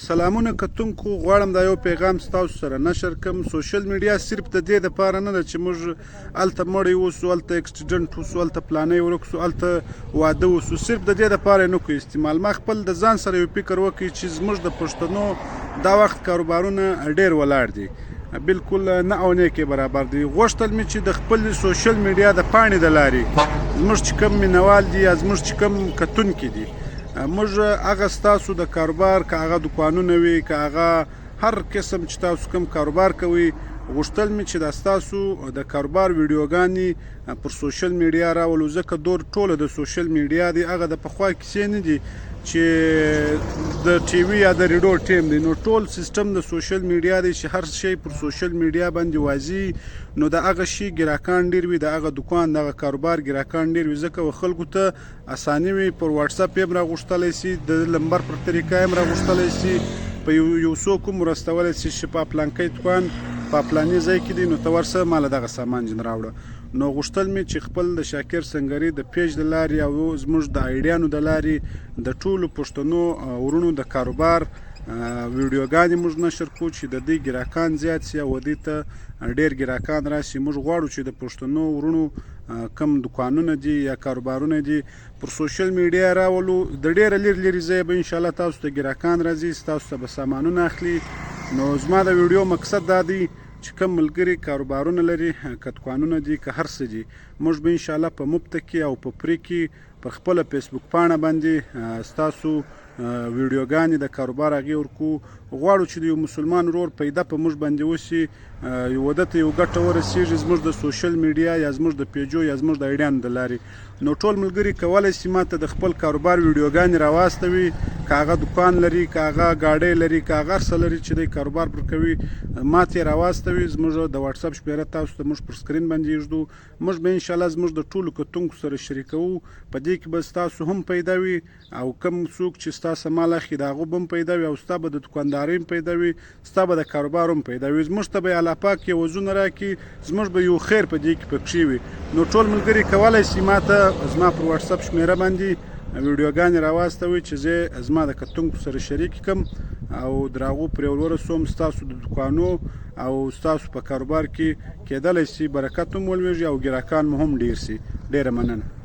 سلامونه کتونکو غواړم دا یو پیغام ستاسو سره نشر کړم. سوشل میډیا صرف د دې دپاره نه ده چې موږ هلته مړی اوسو، هلته اکسیډنټ وسو، هلته پلانی ورک سو، هلته واده وسو، صرف د دې دپاره یې نه کړو استعمال. ما خپل د ځان سره یو فکر وکړی چې زموږ د پښتنو دا وخت کاروبارونه ډېر ولاړ دي، بالکل نه او نه کې برابر دي. غوښتل مې چې د خپل سوشل میډیا د پاڼې د لارې زموږ چې کوم مینوال دي یا زموږ چې کوم کتونکي دي، موږ هغه ستاسو د کاروبار که هغه دوکانونه وي، که هغه هر قسم چې تاسو کوم کاروبار کوئ، غوښتل مې چې دا ستاسو د کاروبار ویډیوګانې پر سوشل میډیا راولو، ځکه دور ټوله د سوشل میډیا دی، هغه د پخوا کیسې نه دي چې د ټي وي یا د ریډیو ټیم دی. نو ټول سیستم د سوشل میډیا دی چې هر شی پر سوشل میډیا باندې واضح، نو د هغه شي ګراکان ډېر وي، د هغه دوکان د هغه کاروبار ګراکان ډېر وي، ځکه خلکو ته اساني وي. پر واتساپ یې هم راغوښتلی سي، د لمبر پر طریقه یې هم راغوښتلی سي، په یو څوک هم ورستولی سي چې په پلانکی دوکان په پلاني ځای کې دی، نو ته ورسه ماله دغه سامان جن راوړه. نو غوښتل مې چې خپل د شاکر سنګري د پیج د لارې او زموږ د آیډیانو د لارې د ټولو پښتنو ورونو د کاروبار ویډیوګانې موږ نشر کړو چې د دوی ګراکان زیات سي او دوی ته ډېر ګراکان راشي. موږ غواړو چې د پښتنو ورونو کم دوکانونه دي یا کاروبارونه دي پر سوشل میډیا راولو، د ډېره لرې لرې ځایه به انشاءالله تاسو ته ګراکان راځي، ستاسو ته به سامانونه اخلي. نو زما د ویډیو مقصد دا دی چې کوم ملګري کاروبارونه لري، که دوکانونه دي، که هر څه دي، موږ به انشاءالله په مفته کې او په فری کې پر خپله فیسبوک پاڼه باندې ستاسو ویډیوګانې د کاروبار هغې ورکو. غواړو چې د یو مسلمان ورور پیدا په موږ باندې وسي، وده ته یو ګټه ورسېږي زموږ د سوشل میډیا یا زموږ د پیجو یا زموږ د آیډیانو د لارې. نو ټول ملګري کولی سي ما ته د خپل کاروبار ویډیوګانې راواستوي، که هغه دوکان لري، که هغه ګاډۍ لري، که هغه هر څه لري چې دی کاروبار پر کوي، ما ته یې راواستوي. زموږ د واتساپ شمېره تاسو ته موږ پر سکرین باندې ایږدو. موږ به انشاءالله زموږ د ټولو کتونکو سره شریکوو، په دې کې به ستاسو هم پیدا وي او کوم څوک چې ستا سامان اخلي د هغو به هم پیدا وي، او ستا به د دوکاندارۍ هم پیدا وي، ستا به د کاروبار هم پیدا وي. زموږ ته به الله پاک یې وزونه راکړي، زموږ به یو خیر په دې کې پکښې وي. نو ټول ملګري کولی سي ما ته زما پر واتساپ شمېره باندې ویډیوګانې راواستوي چې زه زما د کتونکو سره شریک کړم او در هغو پرې ورسوم. ستاسو د دوکانو او ستاسو په کاروبار کې کیدلی سي برکت هم ولویږي او ګراکان مو هم ډېر سي. ډېره مننه.